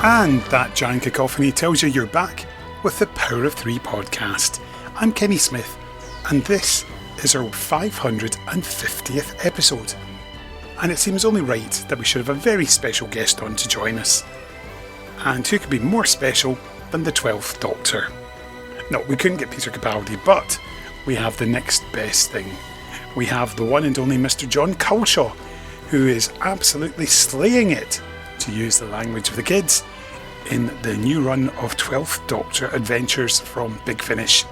And that giant cacophony tells you you're back with the Power of Three podcast. I'm Kenny Smith, and this is our 550th episode. And it seems only right that we should have a very special guest on to join us. And who could be more special than the 12th Doctor? No, we couldn't get Peter Capaldi, but we have the next best thing. We have the one and only Mr. Jon Culshaw, who is absolutely slaying it, to use the language of the kids, in the new run of 12th Doctor Adventures from Big Finish.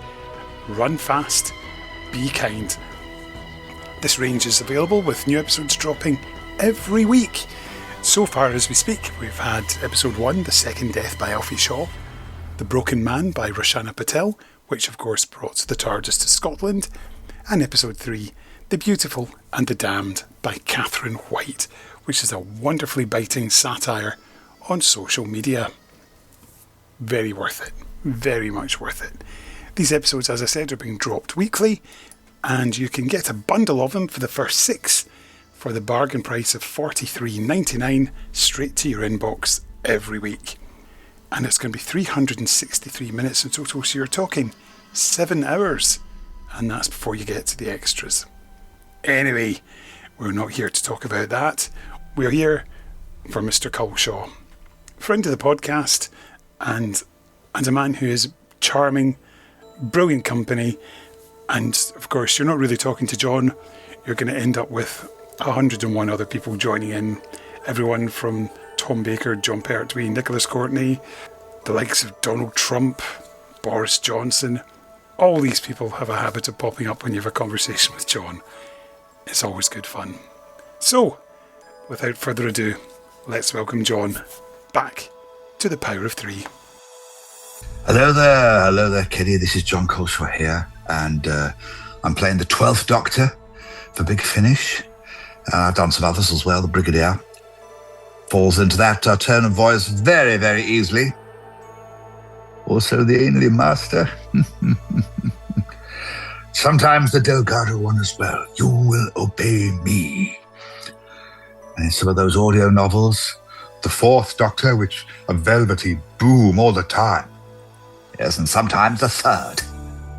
Run fast, be kind. This range is available with new episodes dropping every week. So far as we speak, we've had episode 1, The Second Death by Alfie Shaw, The Broken Man by Roshana Patel, which of course brought the TARDIS to Scotland, and episode 3, The Beautiful and the Damned by Catherine White, which is a wonderfully biting satire on social media. Very worth it. Very much worth it. These episodes, as I said, are being dropped weekly, and you can get a bundle of them for the first 6 for the bargain price of $43.99 straight to your inbox every week. And it's going to be 363 minutes in total, so you're talking 7 hours. And that's before you get to the extras. Anyway, we're not here to talk about that. We're here for Mr. Culshaw, friend of the podcast, and a man who is charming, brilliant company. And of course, you're not really talking to John. You're going to end up with 101 other people joining in. Everyone from Tom Baker, John Pertwee, Nicholas Courtney, the likes of Donald Trump, Boris Johnson. All these people have a habit of popping up when you have a conversation with John. It's always good fun. So, without further ado, let's welcome John back to the Power of Three. Hello there, Kenny. This is Jon Culshaw here, and I'm playing the 12th Doctor for Big Finish. I've done some others as well. The Brigadier falls into that tone of voice very, very easily. Also, the Ainley Master. Sometimes the Delgado one as well. You will obey me. And in some of those audio novels, the 4th Doctor, which a velvety boom all the time. Yes, and sometimes the 3rd.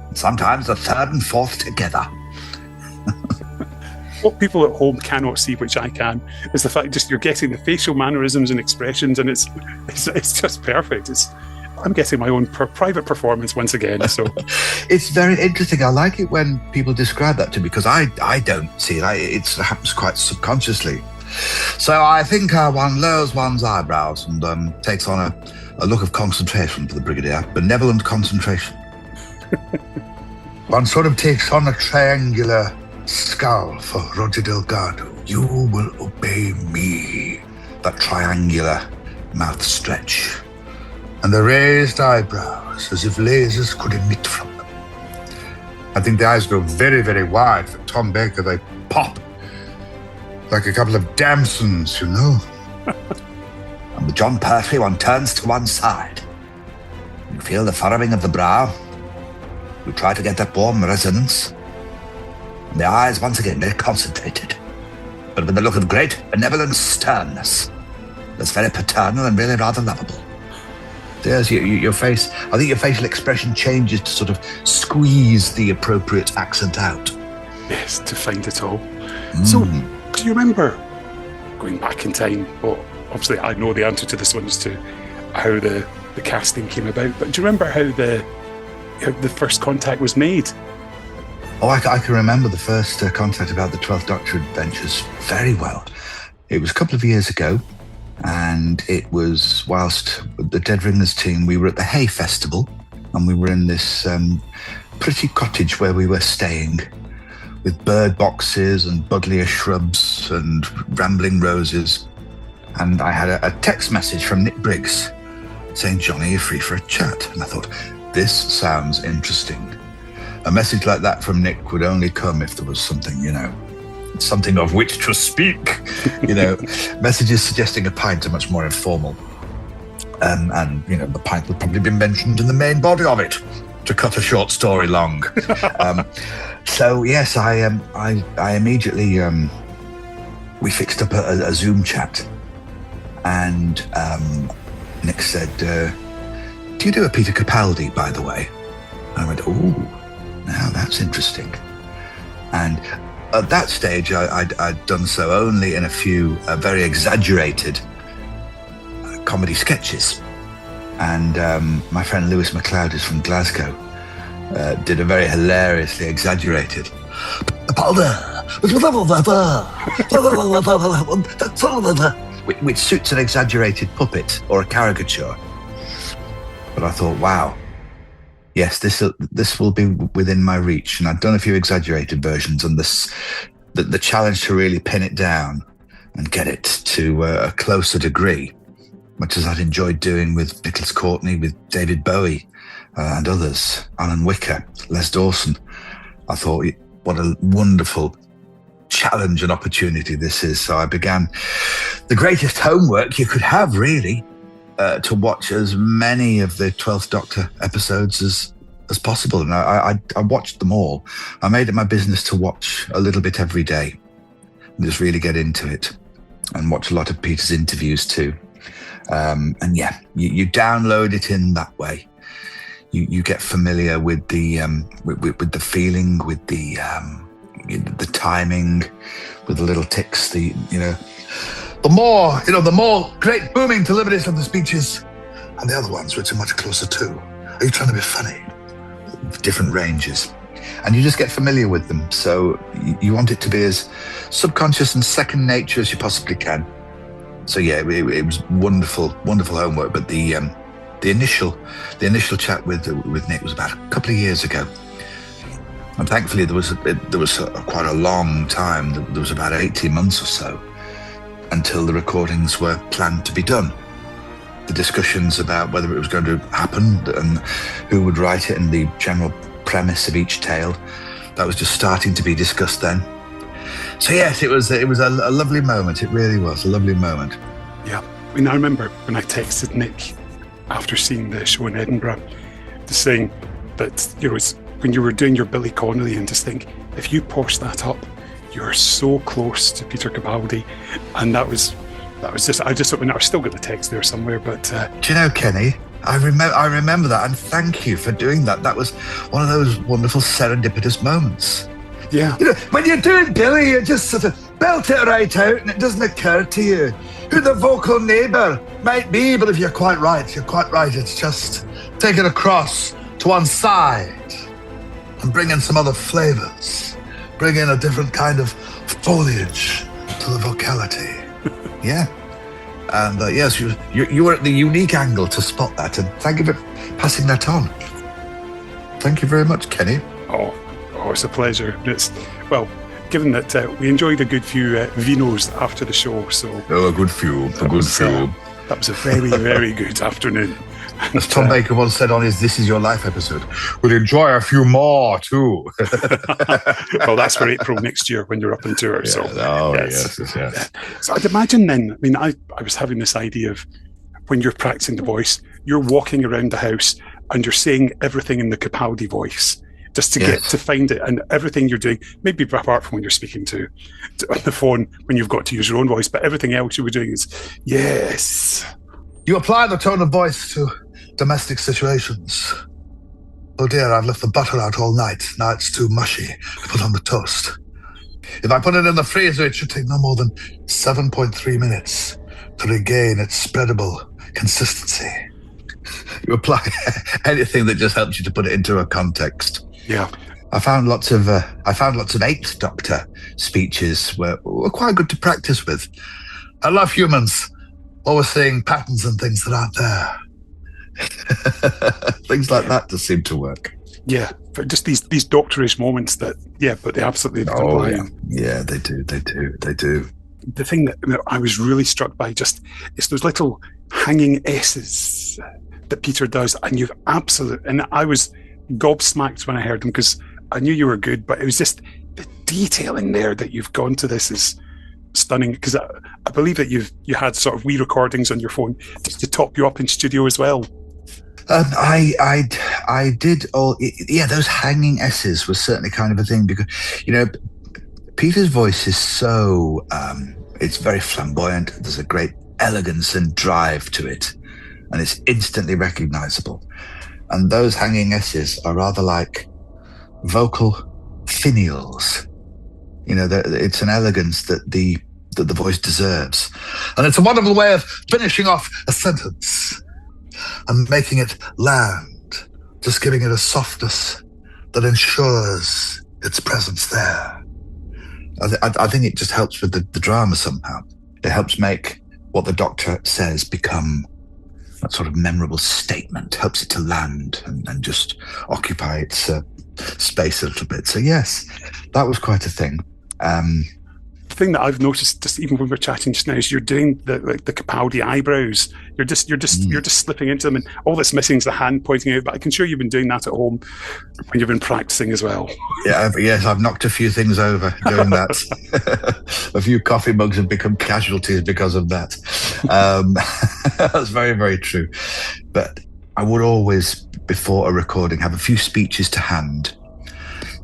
And sometimes the 3rd and 4th together. What people at home cannot see, which I can, is the fact just you're getting the facial mannerisms and expressions, and it's just perfect. I'm getting my own private performance once again. So it's very interesting. I like it when people describe that to me, because I don't see it. It happens quite subconsciously. So I think one lowers one's eyebrows and takes on a look of concentration for the Brigadier, benevolent concentration. One sort of takes on a triangular scowl for Roger Delgado. You will obey me. That triangular mouth stretch. And the raised eyebrows, as if lasers could emit from them. I think the eyes go very, very wide. For Tom Baker, they pop like a couple of damsons, you know. And with John Pertwee, one turns to one side. You feel the furrowing of the brow. You try to get that warm resonance. And the eyes, once again, very concentrated, but with a look of great benevolent sternness. That's very paternal and really rather lovable. There's your face. I think your facial expression changes to sort of squeeze the appropriate accent out. Yes, to find it all. So, do you remember going back in time? Well, obviously I know the answer to this one as to how the casting came about, but do you remember how the first contact was made? Oh, I can remember the first contact about the 12th Doctor Adventures very well. It was a couple of years ago, and it was whilst the Dead Ringers team, we were at the Hay Festival, and we were in this pretty cottage where we were staying, with bird boxes and buddleia shrubs and rambling roses. And I had a text message from Nick Briggs saying, "Johnny, are you free for a chat?" And I thought, this sounds interesting. A message like that from Nick would only come if there was something, something of which to speak. Messages suggesting a pint are much more informal. And the pint would probably be mentioned in the main body of it, to cut a short story long. So yes, I immediately, we fixed up a Zoom chat. And Nick said, "Do you do a Peter Capaldi, by the way?" And I went, "Oh, now that's interesting." And at that stage, I'd done so only in a few very exaggerated comedy sketches. And my friend Lewis MacLeod is from Glasgow, did a very hilariously exaggerated which suits an exaggerated puppet or a caricature. But I thought, wow, yes, this will be within my reach. And I'd done a few exaggerated versions, and the challenge to really pin it down and get it to a closer degree, much as I'd enjoyed doing with Nicholas Courtney, with David Bowie and others, Alan Wicker, Les Dawson. I thought, what a wonderful challenge and opportunity this is. So I began the greatest homework you could have, really, to watch as many of the 12th Doctor episodes as possible. And I watched them all. I made it my business to watch a little bit every day and just really get into it, and watch a lot of Peter's interviews too. And yeah, you download it in that way. You get familiar with the feeling, with the timing, with the little ticks, the more great booming deliveries of the speeches, and the other ones which are much closer to. Are you trying to be funny? Different ranges. And you just get familiar with them. So you want it to be as subconscious and second nature as you possibly can. So yeah, it was wonderful homework. But the initial chat with Nick was about a couple of years ago. And thankfully there was quite a long time. There was about 18 months or so until the recordings were planned to be done. The discussions about whether it was going to happen and who would write it and the general premise of each tale, that was just starting to be discussed then. So yes, it was a lovely moment. It really was a lovely moment. Yeah, I mean, I remember when I texted Nick after seeing the show in Edinburgh, just saying that it's when you were doing your Billy Connolly, and just think, if you polish that up, you're so close to Peter Capaldi. And that was just, I still got the text there somewhere, but do you know, Kenny, I remember that, and thank you for doing that. That was one of those wonderful serendipitous moments. Yeah. When you're doing Billy, you just sort of belt it right out, and it doesn't occur to you who the vocal neighbour might be. But if you're quite right. It's just take it across to one side and bring in some other flavours. Bring in a different kind of foliage to the vocality. Yeah. And yes, you were at the unique angle to spot that, and thank you for passing that on. Thank you very much, Kenny. Oh, it's a pleasure. Given that we enjoyed a good few vinos after the show, so a good few. That was a very, very good afternoon. As Tom Baker once said on his "This Is Your Life" episode, we'll enjoy a few more too. Well, that's for April next year when you're up on tour. Yeah. So, yes. So I'd imagine then, I mean, I was having this idea of when you're practicing the voice, you're walking around the house and you're saying everything in the Capaldi voice, just to get to find it, and everything you're doing, maybe apart from when you're speaking to on the phone when you've got to use your own voice, but everything else you were doing is yes. You apply the tone of voice to domestic situations. Oh dear, I've left the butter out all night. Now it's too mushy to put on the toast. If I put it in the freezer, it should take no more than 7.3 minutes to regain its spreadable consistency. You apply anything that just helps you to put it into a context. Yeah. I found lots of 8th Doctor speeches were quite good to practice with. I love humans always seeing patterns and things that aren't there. Things like that just seem to work. Yeah, for just these doctorish moments that, but they absolutely apply. Yeah, they do. the thing that I was really struck by is those little hanging S's that Peter does, and and I was gobsmacked when I heard them because I knew you were good, but it was just the detail in there that you've gone to. This is stunning, because I believe that you had sort of wee recordings on your phone just to top you up in studio as well. I did all, yeah, those hanging S's was certainly kind of a thing, because, Peter's voice is so, it's very flamboyant. There's a great elegance and drive to it, and it's instantly recognizable. And those hanging S's are rather like vocal finials. It's an elegance that the voice deserves. And it's a wonderful way of finishing off a sentence and making it land, just giving it a softness that ensures its presence there. I think it just helps with the drama somehow. It helps make what the Doctor says become that sort of memorable statement, helps it to land and just occupy its space a little bit. So yes, that was quite a thing. The thing that I've noticed, just even when we're chatting just now, is you're doing the Capaldi eyebrows. You're just slipping into them, and all that's missing is the hand pointing out. But I can sure you've been doing that at home when you've been practicing as well. Yeah, yes, I've knocked a few things over doing that. A few coffee mugs have become casualties because of that. That's very, very true. But I would always, before a recording, have a few speeches to hand.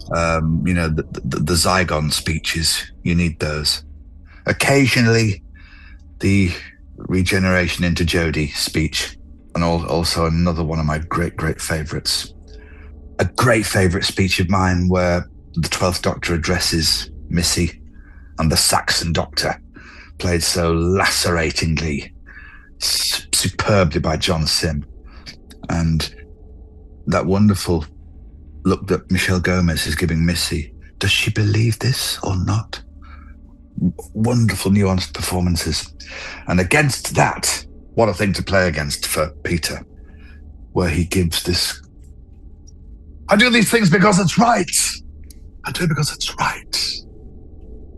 The Zygon speeches, you need those. Occasionally, the regeneration into Jodie speech, and also another one of my great, great favourites. A great favourite speech of mine where the 12th Doctor addresses Missy and the Saxon Doctor, played so laceratingly, superbly by John Sim. And that wonderful look that Michelle Gomez is giving Missy. Does she believe this or not? Wonderful, nuanced performances. And against that, what a thing to play against for Peter, where he gives this, I do these things because it's right. I do it because it's right.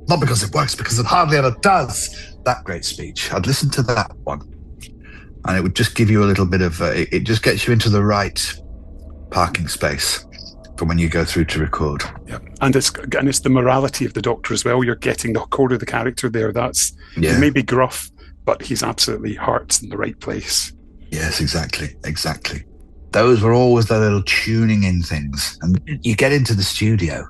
Not because it works, because it hardly ever does. That great speech. I'd listen to that one. And it would just give you a little bit of, it just gets you into the right parking space for when you go through to record. Yeah, and it's the morality of the Doctor as well. You're getting the core of the character there. He may be gruff, but he's absolutely heart's in the right place. Yes, exactly. Those were always the little tuning in things. And you get into the studio,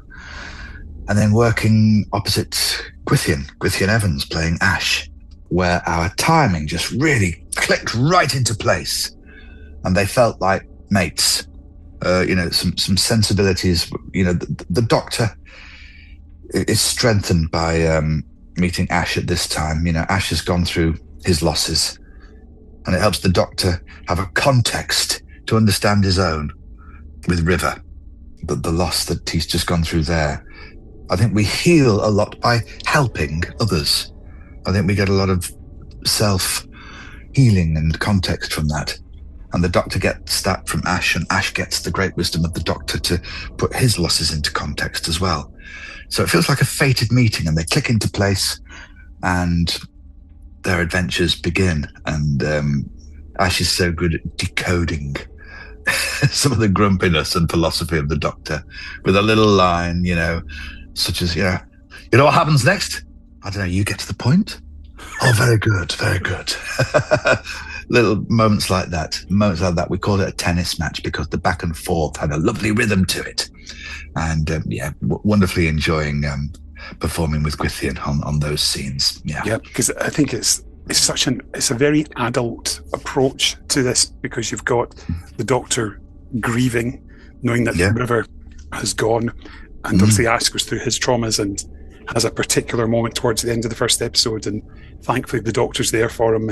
and then working opposite Gwithian Evans playing Ash, where our timing just really clicked right into place, and they felt like mates. Some sensibilities. The Doctor is strengthened by meeting Ash at this time. Ash has gone through his losses, and it helps the Doctor have a context to understand his own with River, the loss that he's just gone through there. I think we heal a lot by helping others. I think we get a lot of self-healing and context from that. And the Doctor gets that from Ash, and Ash gets the great wisdom of the Doctor to put his losses into context as well. So it feels like a fated meeting, and they click into place, and their adventures begin. And Ash is so good at decoding some of the grumpiness and philosophy of the Doctor with a little line, such as, you know what happens next? I don't know, you get to the point? Oh, very good, very good. Little moments like that. We called it a tennis match because the back and forth had a lovely rhythm to it. And wonderfully enjoying performing with Gwithian on those scenes. Yeah, because I think it's a very adult approach to this, because you've got the Doctor grieving, knowing that River has gone, and obviously Ash goes through his traumas and has a particular moment towards the end of the first episode, and thankfully the Doctor's there for him,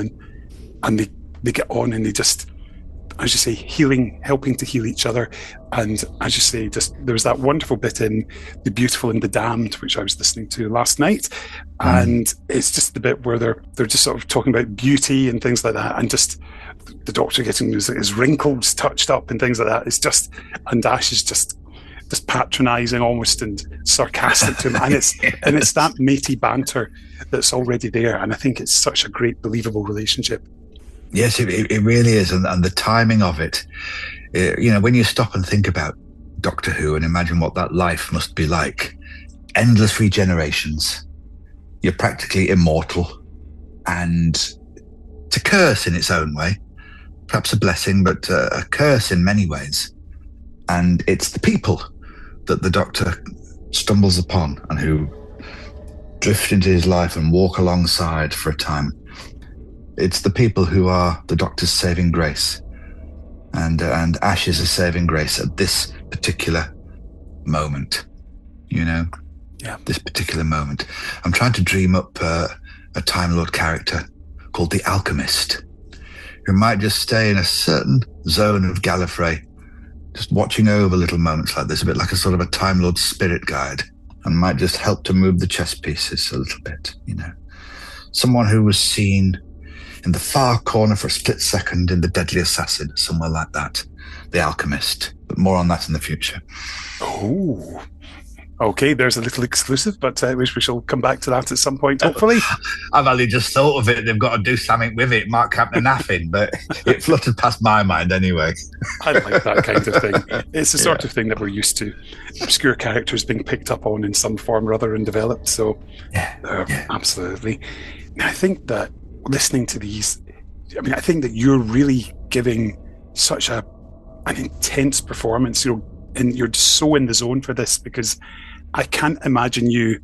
and they get on, and they just, as you say, helping to heal each other. And as you say, just there was that wonderful bit in The Beautiful and the Damned, which I was listening to last night, and it's just the bit where they're just sort of talking about beauty and things like that, and just the Doctor getting his wrinkles touched up and things like that. It's just, and Ash is just just patronising almost and sarcastic to him, and it's that matey banter that's already there, and I think it's such a great, believable relationship. Yes, it really is, and the timing of it, when you stop and think about Doctor Who and imagine what that life must be like, endless regenerations, you're practically immortal, and it's a curse in its own way, perhaps a blessing, but a curse in many ways. And it's the people that the Doctor stumbles upon and who drift into his life and walk alongside for a time. It's the people who are the Doctor's saving grace. And Ash is a saving grace at this particular moment, Yeah. This particular moment. I'm trying to dream up a Time Lord character called the Alchemist, who might just stay in a certain zone of Gallifrey, just watching over little moments like this, a bit like a sort of a Time Lord spirit guide, and might just help to move the chess pieces a little bit, Someone who was seen in the far corner for a split second in The Deadly Assassin, somewhere like that. The Alchemist. But more on that in the future. Oh, okay, there's a little exclusive, but I wish we shall come back to that at some point, hopefully. I've only just thought of it. They've got to do something with it. Mark Captain naffing, but it fluttered past my mind anyway. I like that kind of thing. It's the sort of thing that we're used to. Obscure characters being picked up on in some form or other and developed. So, absolutely. Now, I think that listening to these, I think that you're really giving such an intense performance, and you're just so in the zone for this, because I can't imagine you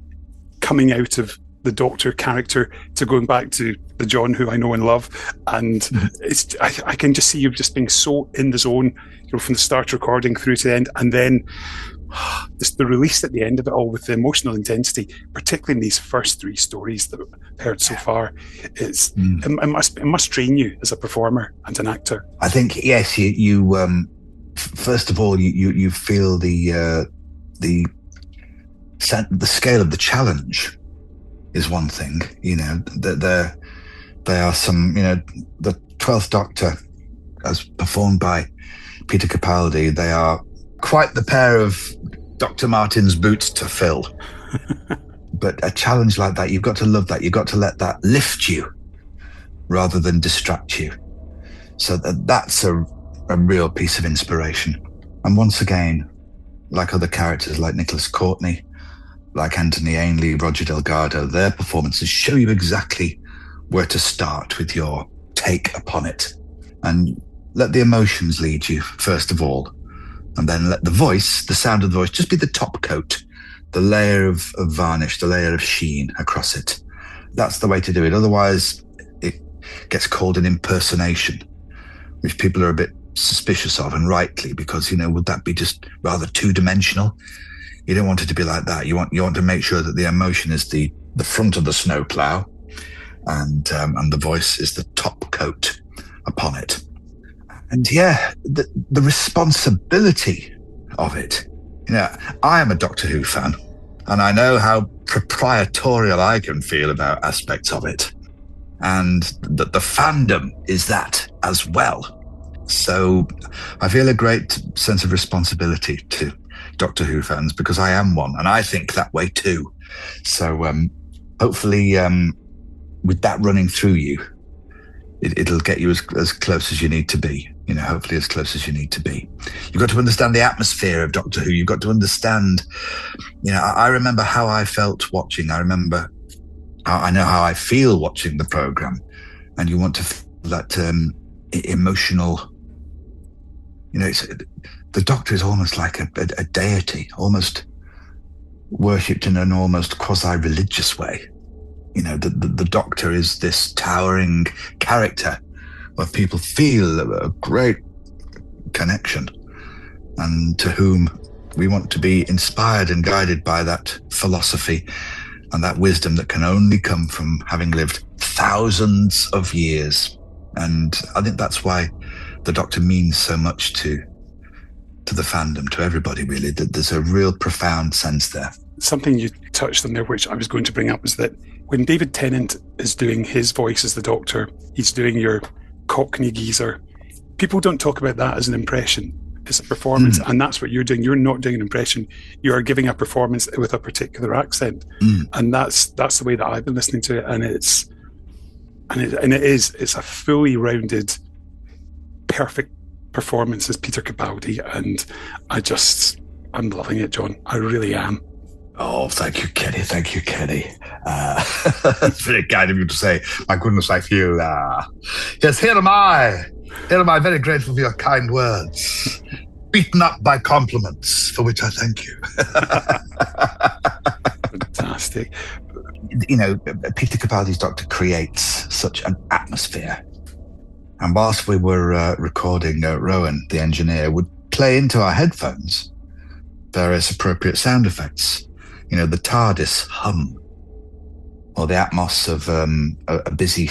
coming out of the Doctor character to going back to the Jon who I know and love, and I can just see you just being so in the zone, from the start recording through to the end, and then just the release at the end of it all with the emotional intensity, particularly in these first three stories that I've heard so far. It must train you as a performer and an actor. I think yes, you first of all you feel the scale of the challenge is one thing. That there are some, the 12th Doctor, as performed by Peter Capaldi, they are quite the pair of Dr. Martin's boots to fill. But a challenge like that, you've got to love that. You've got to let that lift you rather than distract you. So that's a real piece of inspiration. And once again, like other characters like Nicholas Courtney, like Anthony Ainley, Roger Delgado, their performances show you exactly where to start with your take upon it. And let the emotions lead you, first of all. And then let the voice, the sound of the voice, just be the top coat, the layer of varnish, the layer of sheen across it. That's the way to do it. Otherwise, it gets called an impersonation, which people are a bit suspicious of, and rightly, because, would that be just rather two-dimensional? You don't want it to be like that. You want to make sure that the emotion is the front of the snowplow, and the voice is the top coat upon it. And the responsibility of it. I am a Doctor Who fan, and I know how proprietorial I can feel about aspects of it, and that the fandom is that as well. So I feel a great sense of responsibility to Doctor Who fans, because I am one, and I think that way too. So hopefully, with that running through you, it'll get you as close as you need to be. Hopefully as close as you need to be. You've got to understand the atmosphere of Doctor Who. You've got to understand, I remember how I felt watching. I remember I know how I feel watching the program, and you want to feel that emotional. The Doctor is almost like a deity, almost worshipped in an almost quasi-religious way. The Doctor is this towering character where people feel a great connection, and to whom we want to be inspired and guided by that philosophy and that wisdom that can only come from having lived thousands of years. And I think that's why the Doctor means so much to the fandom, to everybody, really. That there's a real profound sense there. Something you touched on there, which I was going to bring up, is that when David Tennant is doing his voice as the Doctor, he's doing your Cockney geezer. People don't talk about that as an impression, It's a performance, and that's what you're doing. You're not doing an impression. You are giving a performance with a particular accent, and that's the way that I've been listening to it. And it's a fully rounded, perfect performance as Peter Capaldi, and I'm loving it, Jon. I really am. Oh, thank you, Kenny. Thank you, Kenny. It's very kind of you to say. My goodness, I feel, yes, here am I. Here am I, very grateful for your kind words. Beaten up by compliments, for which I thank you. Fantastic. You know, Peter Capaldi's Doctor creates such an atmosphere. And whilst we were recording, Rowan, the engineer, would play into our headphones various appropriate sound effects. You know, the TARDIS hum, or the atmos of a busy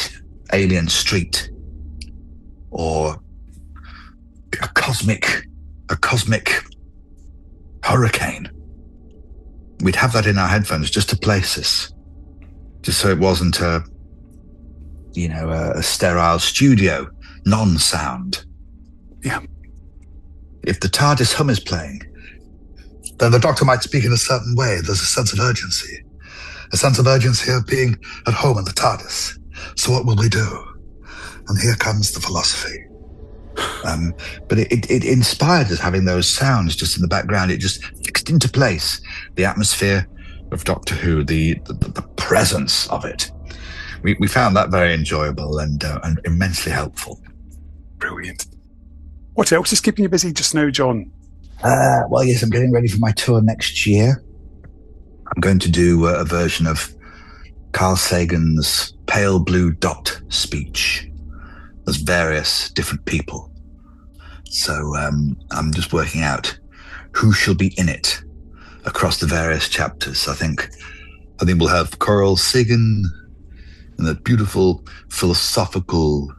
alien street, or a cosmic hurricane. We'd have that in our headphones just to place us, just so it wasn't a sterile studio, non-sound. Yeah. If the TARDIS hum is playing, then the Doctor might speak in a certain way. There's a sense of urgency of being at home in the TARDIS. So what will we do? And here comes the philosophy. But it inspired us, having those sounds just in the background. It just fixed into place the atmosphere of Doctor Who, the presence of it. We found that very enjoyable and immensely helpful. Brilliant. What else is keeping you busy just now, Jon? Well, yes, I'm getting ready for my tour next year. I'm going to do a version of Carl Sagan's Pale Blue Dot speech. There's various different people. So I'm just working out who shall be in it across the various chapters. I think we'll have Carl Sagan in that beautiful, philosophical,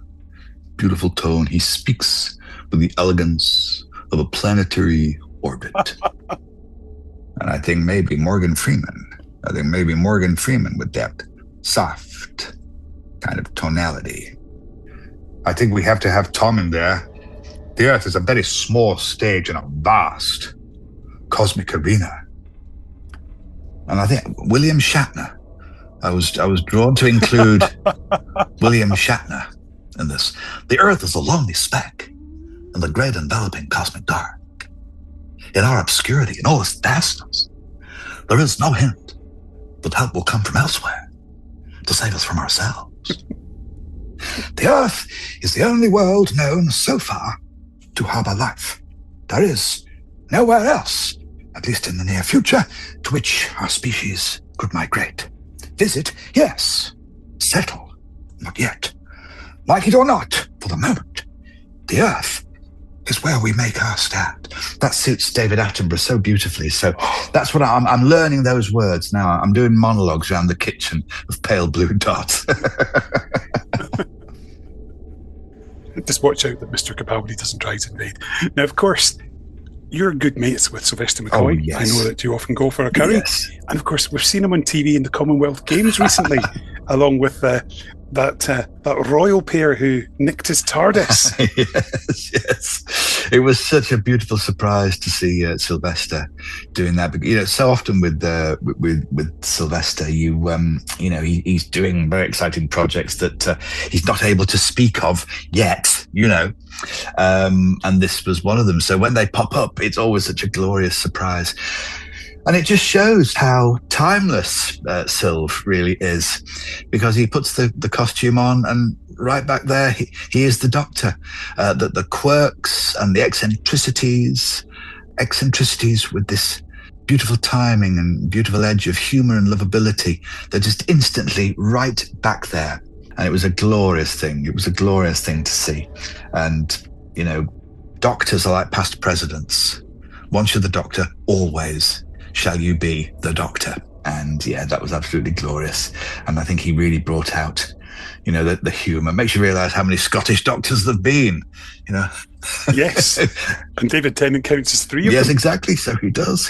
beautiful tone. He speaks with the elegance of a planetary orbit. And I think maybe Morgan Freeman with that soft kind of tonality. I think we have to have Tom in there. The Earth is a very small stage in a vast cosmic arena. And I think William Shatner, I was drawn to include William Shatner in this. The Earth is a lonely speck in the great enveloping cosmic dark. In our obscurity, in all its vastness, there is no hint that help will come from elsewhere to save us from ourselves. The Earth is the only world known so far to harbor life. There is nowhere else, at least in the near future, to which our species could migrate. Visit, yes. Settle, not yet. Like it or not, for the moment, the Earth is where we make our stand. That suits David Attenborough so beautifully. So that's what I'm learning those words now. I'm doing monologues around the kitchen of Pale Blue Dot. Just watch out that Mr. Capaldi doesn't try to invade. Now, of course, you're good mates with Sylvester McCoy. Oh, yes. I know that you often go for a curry. Yes. And of course, we've seen him on TV in the Commonwealth Games recently, along with that royal pair who nicked his TARDIS. yes. It was such a beautiful surprise to see Sylvester doing that. You know, so often with Sylvester, he's doing very exciting projects that he's not able to speak of yet. You know, and this was one of them. So when they pop up, it's always such a glorious surprise. And it just shows how timeless Sylv really is, because he puts the costume on and right back there, he is the Doctor. The quirks and the eccentricities with this beautiful timing and beautiful edge of humor and lovability, they're just instantly right back there. And it was a glorious thing. It was a glorious thing to see. And, you know, doctors are like past presidents. Once you're the Doctor, always shall you be the Doctor. And yeah, that was absolutely glorious. And I think he really brought out, you know, the humour. Makes you realise how many Scottish doctors there've been, you know. Yes. And David Tennant counts as 3 of them. Yes, exactly. So he does.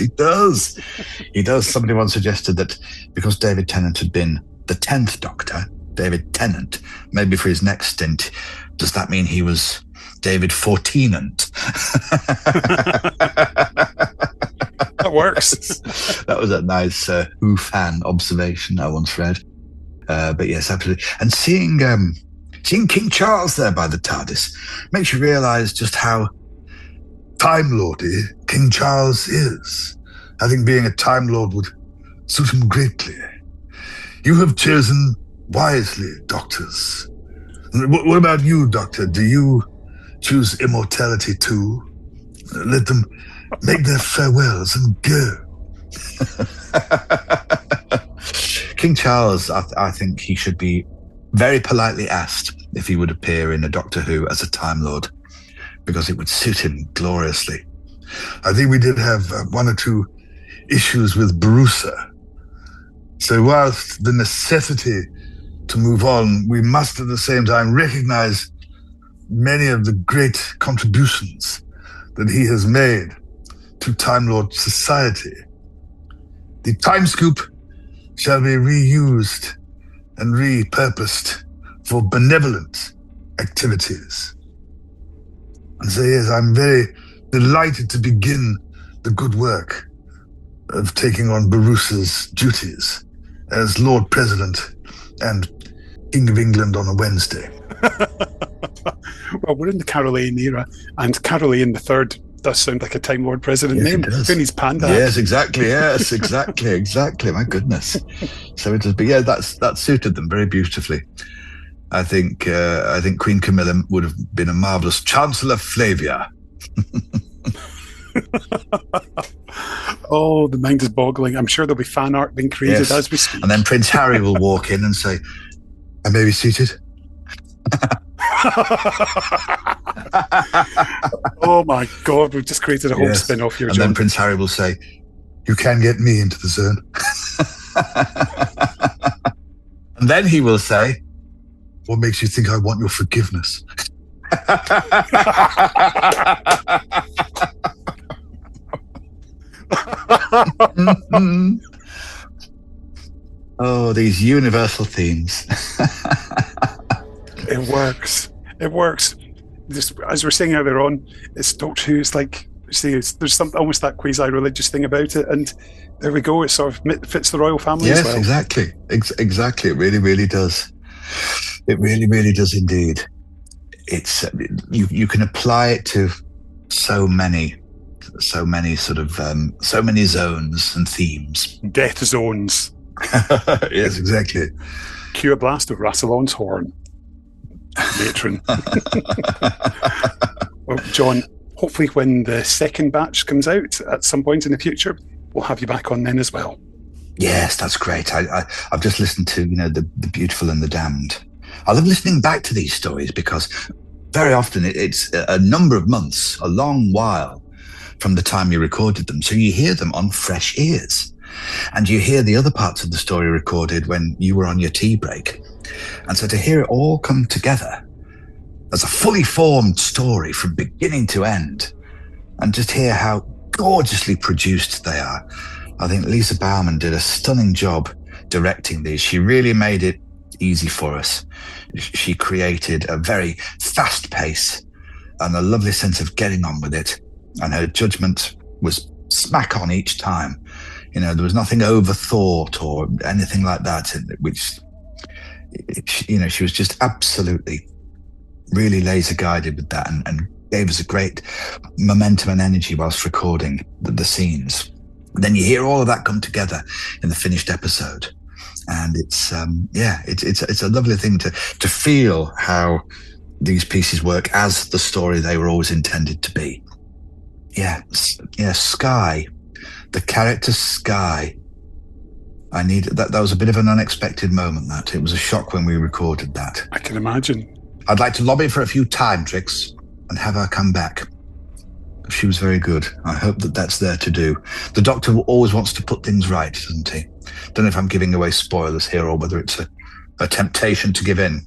Somebody once suggested that because David Tennant had been the 10th Doctor, David Tennant, maybe for his next stint, does that mean he was David Fortinant. That works. That was a nice Who fan observation I once read. But yes, absolutely. And seeing King Charles there by the TARDIS makes you realise just how Time Lordy King Charles is. I think being a Time Lord would suit him greatly. You have chosen wisely, doctors. What about you, Doctor? Do you choose immortality too? Let them make their farewells and go. King Charles, I think he should be very politely asked if he would appear in a Doctor Who as a Time Lord, because it would suit him gloriously. I think we did have one or two issues with Barusa. So whilst the necessity to move on, we must at the same time recognize many of the great contributions that he has made to Time Lord society. The time scoop shall be reused and repurposed for benevolent activities. And so yes, I'm very delighted to begin the good work of taking on Barusa's duties as Lord President and King of England on a Wednesday. Well, we're in the Caroline era, and Caroline III does sound like a Time Lord President name. Finney's Panda. Yes, exactly. Yes, exactly. My goodness. So it is, but yeah, that suited them very beautifully. I think Queen Camilla would have been a marvelous Chancellor Flavia. Oh, the mind is boggling. I'm sure there'll be fan art being created as we speak. And then Prince Harry will walk in and say, I may be seated. Oh my God, we've just created a whole spin-off here, and John. then Prince Harry will say, you can get me into the zone. and then he will say, what makes you think I want your forgiveness? Oh, these universal themes. It works. Just, as we're saying earlier on, it's Doctor Who. It's like, there's some almost that quasi-religious thing about it, and there we go. It sort of fits the royal family as well. Yes, exactly. It really, really does. It really, really does indeed. It's you can apply it to so many sort of so many zones and themes. Death zones. Yes, exactly. Cue a blast of Rassilon's horn. Matron. Well, John, hopefully when the second batch comes out at some point in the future, we'll have you back on then as well. Yes, that's great. I've just listened to the Beautiful and the Damned. I love listening back to these stories because very often it's a number of months, a long while from the time you recorded them. So you hear them on fresh ears. And you hear the other parts of the story recorded when you were on your tea break. And so to hear it all come together as a fully formed story from beginning to end, and just hear how gorgeously produced they are. I think Lisa Bauman did a stunning job directing these. She really made it easy for us. She created a very fast pace and a lovely sense of getting on with it. And her judgment was smack on each time. There was nothing overthought or anything like that, which, she was just absolutely really laser guided with that and gave us a great momentum and energy whilst recording the scenes. Then you hear all of that come together in the finished episode. And it's a lovely thing to feel how these pieces work as the story they were always intended to be. Sky. The character Sky, I needed that. That was a bit of an unexpected moment. That it was a shock when we recorded that. I can imagine. I'd like to lobby for a few time tricks and have her come back. She was very good. I hope that's there to do. The Doctor always wants to put things right, doesn't he? Don't know if I'm giving away spoilers here or whether it's a temptation to give in.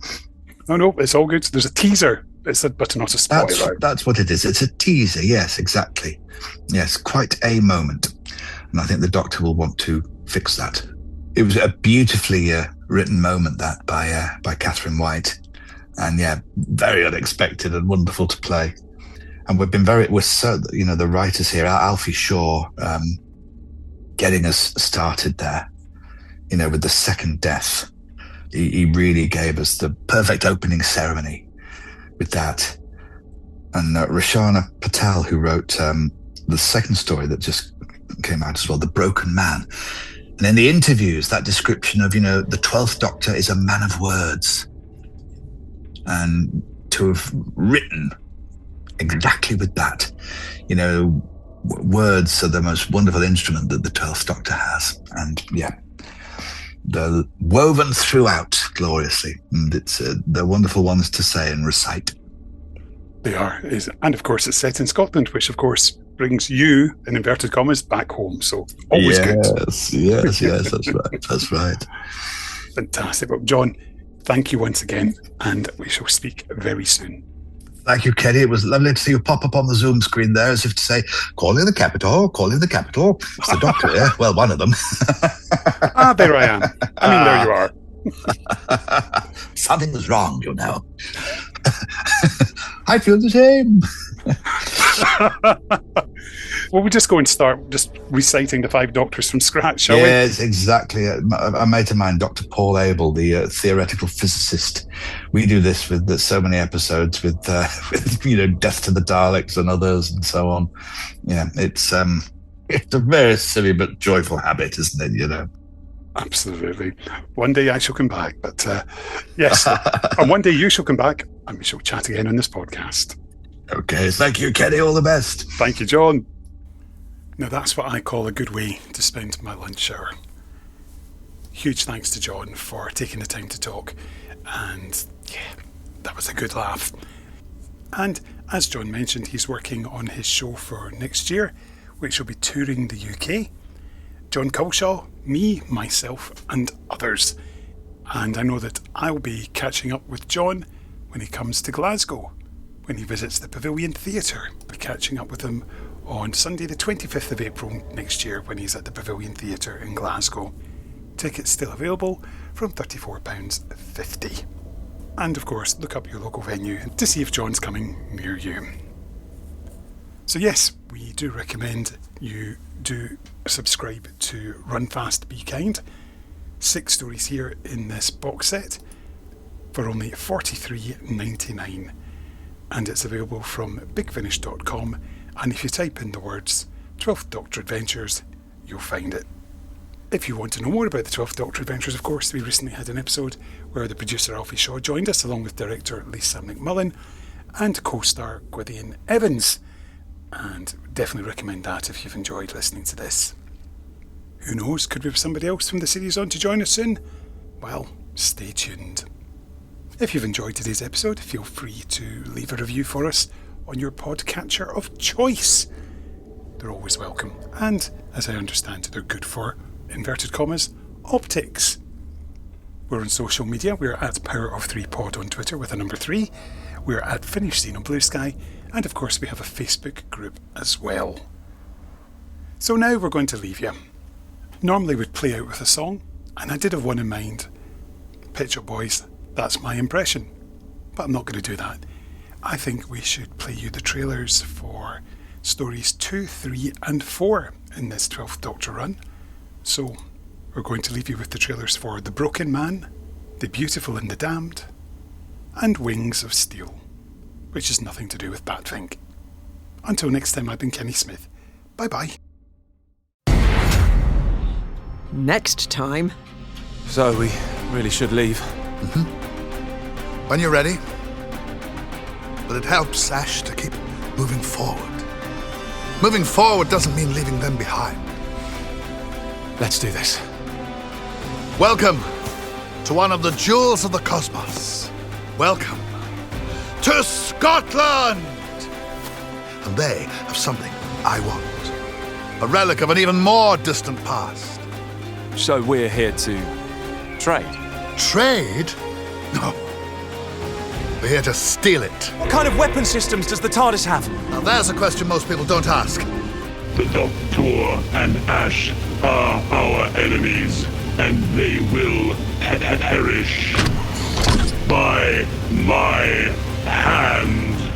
No, it's all good. There's a teaser. But not a spoiler. That's what it is. It's a teaser. Yes, exactly. Yes, quite a moment. And I think the Doctor will want to fix that. It was a beautifully written moment, that by Catherine White. And yeah, very unexpected and wonderful to play. And we're so, the writers here, Alfie Shaw, getting us started there, with the second death. He really gave us the perfect opening ceremony with that. And Rashana Patel, who wrote the second story that just came out as well, The Broken Man. And in the interviews, that description of, the 12th Doctor is a man of words. And to have written exactly with that, words are the most wonderful instrument that the 12th Doctor has. And yeah, they're woven throughout gloriously. And they're wonderful ones to say and recite. They are. And of course, it's set in Scotland, which of course brings you, in inverted commas, back home. So always good. Yes, that's right. That's right. Fantastic. Well, John, thank you once again, and we shall speak very soon. Thank you, Kenny. It was lovely to see you pop up on the Zoom screen there, as if to say, calling the capital. It's the Doctor, yeah? Well, one of them. There I am. There you are. Something's wrong, I feel the same. Well, we just go and start just reciting the 5 Doctors from scratch, shall we? Yes, exactly. A mate of mine, Dr. Paul Abel, the theoretical physicist, we do this with so many episodes with Death to the Daleks and others and so on. Yeah, it's a very silly but joyful habit, isn't it? Absolutely. One day I shall come back, but yes, and one day you shall come back and we shall chat again on this podcast. Okay, thank you, Kenny. All the best. Thank you, John. Now that's what I call a good way to spend my lunch hour. Huge thanks to John for taking the time to talk, and yeah, that was a good laugh. And as John mentioned, he's working on his show for next year, which will be touring the UK. Jon Culshaw, me, myself, and others. And I know that I'll be catching up with John when he comes to Glasgow, when he visits the Pavilion Theatre. I'll be catching up with him on Sunday the 25th of April next year when he's at the Pavilion Theatre in Glasgow. Tickets still available from £34.50. And of course, look up your local venue to see if John's coming near you. So yes, we do recommend you do subscribe to Run Fast, Be Kind. 6 stories here in this box set for only $43.99. And it's available from bigfinish.com, and if you type in the words 12th Doctor Adventures, you'll find it. If you want to know more about the 12th Doctor Adventures, of course, we recently had an episode where the producer Alfie Shaw joined us, along with director Lisa McMullen and co-star Gwydion Evans. And definitely recommend that if you've enjoyed listening to this. Who knows, could we have somebody else from the series on to join us soon? Well, stay tuned. If you've enjoyed today's episode, feel free to leave a review for us on your podcatcher of choice. They're always welcome. And, as I understand, they're good for, inverted commas, optics. We're on social media. We're at Power of 3 Pod on Twitter with a number 3. We're at Finish Scene on Blue Sky. And of course, we have a Facebook group as well. So now we're going to leave you. Normally we'd play out with a song, and I did have one in mind. Pet Shop Boys, that's my impression. But I'm not going to do that. I think we should play you the trailers for stories 2, 3 and 4 in this 12th Doctor run. So we're going to leave you with the trailers for The Broken Man, The Beautiful and the Damned, and Wings of Steel, which has nothing to do with Batfink. Until next time, I've been Kenny Smith. Bye-bye. Next time. So we really should leave. Mm-hmm. When you're ready. But it helps, Sash, to keep moving forward. Moving forward doesn't mean leaving them behind. Let's do this. Welcome to one of the jewels of the cosmos. Welcome to Scotland! And they have something I want. A relic of an even more distant past. So we're here to trade? Trade? No. We're here to steal it. What kind of weapon systems does the TARDIS have? Now there's a question most people don't ask. The Doctor and Ash are our enemies, and they will perish. by my hand.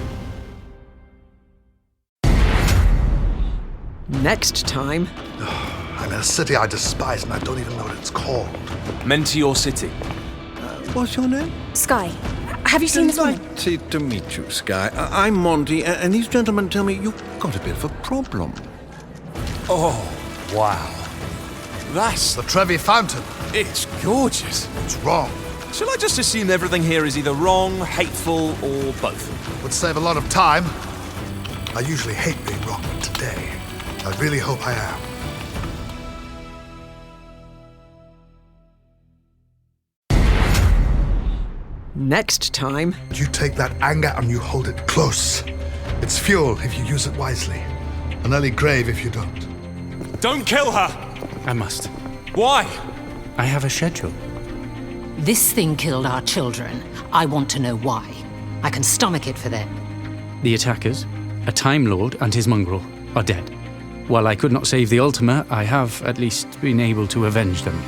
Next time. I'm in a city I despise and I don't even know what it's called. Meteor City. What's your name? Sky, have you seen this woman? Delighted to meet you, Sky. I'm Monty, and these gentlemen tell me you've got a bit of a problem. Oh, wow. That's... The Trevi Fountain. It's gorgeous. It's wrong. Shall I just assume everything here is either wrong, hateful, or both? Would save a lot of time. I usually hate being wrong, but today, I really hope I am. Next time. You take that anger and you hold it close. It's fuel if you use it wisely. An early grave if you don't. Don't kill her! I must. Why? I have a schedule. This thing killed our children. I want to know why. I can stomach it for them. The attackers, a Time Lord and his mongrel, are dead. While I could not save the Ultima, I have at least been able to avenge them.